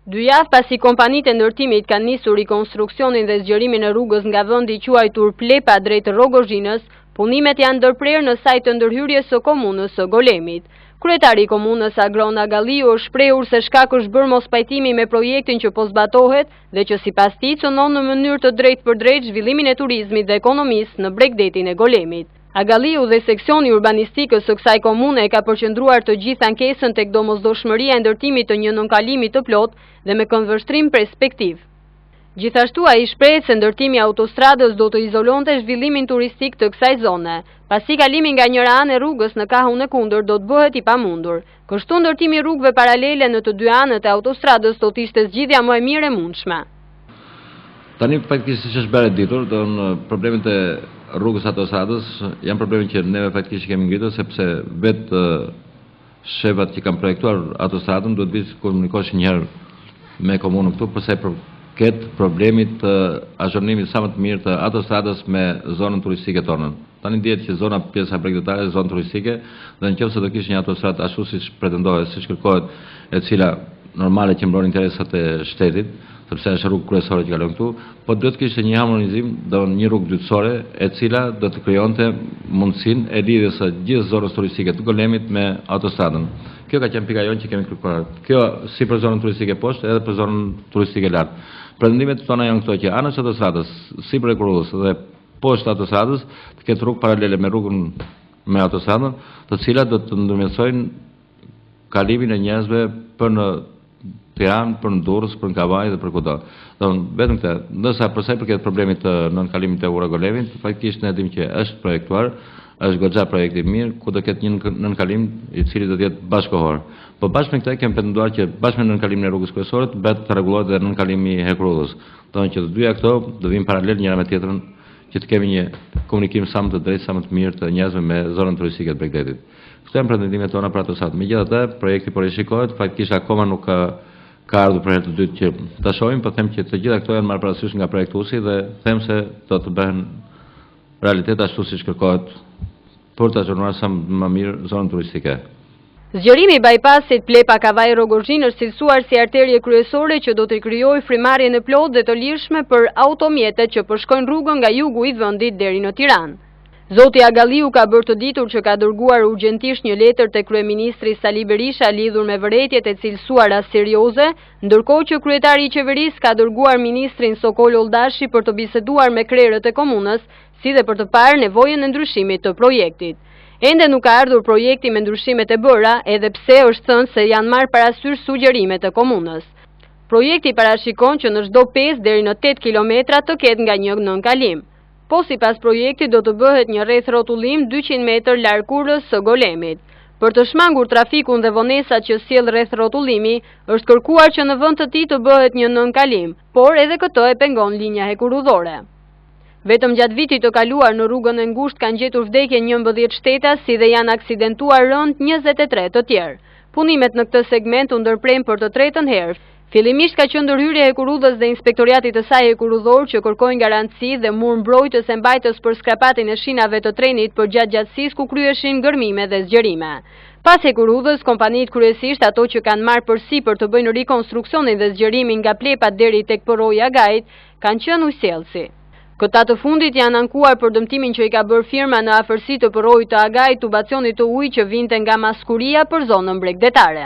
2 javë pasi kompanitë e ndërtimit kanë nisur rikonstruksionin dhe zgjerimin e rrugës nga vendi quajtur Plepa drejt Rogozhinës, punimet janë ndërprerë në sajt të ndërhyrjes së komunës së Golemit. Kryetari i komunës Agrona Galliu është shprehur se shkak është bërë mospajtimi me projektin që po zbatohet dhe që sipas tij cënon në mënyrë të drejtpërdrejtë zhvillimin e turizmit dhe ekonomisë në Bregdetin e Golemit. Agaliu dhe seksioni urbanistikës së kësaj komune ka përqendruar të gjithë ankesën tek domosdoshmëria e ndërtimit të një nënkalimi të plotë dhe me këndvështrim perspektiv. Gjithashtu ai shpreh se ndërtimi i autostradës do të izolonte zhvillimin turistik të kësaj zone, pasi kalimi nga njëra anë e rrugës në kahun e kundër do të bëhet i pamundur. Kështu ndërtimi i rrugëve paralele në të dy anët e autostradës do të ishte zgjidhja më e mirë e mundshme. Tani faktikisht siç është bërë ditur, problemet e rrugës autostradës janë probleme që neve faktikisht kemi ngritur sepse vetë shefat që kanë projektuar autostradën duhet të komunikosh njëherë me komunën këtu përsa i përket problemit të azhurnimit sa më të mirë të autostradës me zonën turistike tonën. Tani dihet që zona pjesa bregdetare është zonë turistike dhe nëse do kishte një autostradë ashtu siç pretendohet, siç kërkohet, e cila normale që mbron interesat e shtetit, sepse është rrugë kryesore që kalon këtu, po duhet të kishte një harmonizim, një rrugë dytësore, e cila do të krijonte mundësinë e lidhjes së gjithë zonës turistike të Golemit me autostradën. Kjo ka qenë pika jonë që kemi kërkuar. Kjo si për zonën turistike poshtë, edhe për zonën turistike lart. Pretendimet tona janë këto që anës autostradës, sipër e Kurrës dhe poshtë autostradës, të ketë rrugë paralele me rrugën me autostradën, të cilat do të ndërmjetësojnë kalimin e njerëzve për në Tiranë, për në Durrës, për në Kavaj dhe për kudo. Vetëm këtë, ndërsa përsa i përket problemit të nënkalimit të ura Golemit, faktikisht ne dim që është projektuar, është goxha projekti mirë, ku do ketë një nënkalim i cili do të jetë bashkëkohor. Po bashkë me këtë kemi pretenduar që bashkë me nënkalimin e rrugës kryesore të bëhet të rregullohet dhe nënkalimi i Hekrullës. Që të dyja këto do vinë paralel njëra me tjetrën, që të kemi një komunikim sa më të drejtë, sa më të mirë të njerëzve me zonën turistike të Bregdetit. Këto janë pretendimet tona për autostradën. Megjithatë, projekti po rishikohet, faktikisht akoma nuk ka ardhur për herë të dytë që ta shohim, po them që të gjitha këto janë marrë parasysh nga projektuesi dhe them se do të bëhen realitet ashtu siç kërkohet për të azhurnuar sa më mirë zonën turistike. Zgjerimi i bypassit Plepa Kavaj Rogozhinë është cilësuar si arterie kryesore që do të krijojë frymarrje në plot dhe të lirshme për automjetet që përshkojnë rrugën nga jugu i vendit deri në Tiranë. Zoti Agaliu ka bërë të ditur që ka dërguar urgjentisht një letër te kryeministri Sali Berisha lidhur me vërejtjet e cilësuara serioze, ndërkohë që kryetari i qeverisë ka dërguar ministrin Sokol Oldashi për të biseduar me krerët e komunës, si dhe për të parë nevojën e ndryshimit të projektit. Ende nuk ka ardhur projekti me ndryshimet e bëra, edhe pse është thënë se janë marrë parasysh sugjerimet e komunës. Projekti parashikon që në çdo 5 deri në 8 kilometra të ketë nga një nënkalim. Po si pas projekti do të bëhet një rreth rrotullim 200 metër larg urës së Golemit. Për të shmangur trafikun dhe vonesat që sjell rreth rrotullimi, është kërkuar që në vend të tij të bëhet një nënkalim, por edhe këtë e pengon linja hekurudhore. Vetëm gjatë vitit të kaluar në rrugën e ngushtë kanë gjetur vdekje 11 shteta, si dhe janë aksidentuar rënd 23 të tjerë. Punimet në këtë segment u ndërprejnë për të tretën herë. Fillimisht ka qenë ndërhyrje e Hekurudhës dhe inspektoriatit të saj hekurudhor që kërkojnë garanci dhe mur mbrojtës e mbajtës për skrapatin e shinave të trenit për gjatësisë ku kryeshin gërmime dhe zgjerime. Pas Hekurudhës, kompanitë kryesisht ato që kanë marrë përsipër të bëjnë rikonstruksionin dhe zgjerimin nga Plepa deri tek Porroja Gajit, kanë qenë ujësjellësi. Këta të fundit janë ankuar për dëmtimin që i ka bërë firma në afërsi të Porrojit të Agajit tubacionit të ujë që vinte nga Maskuria për zonën bregdetare.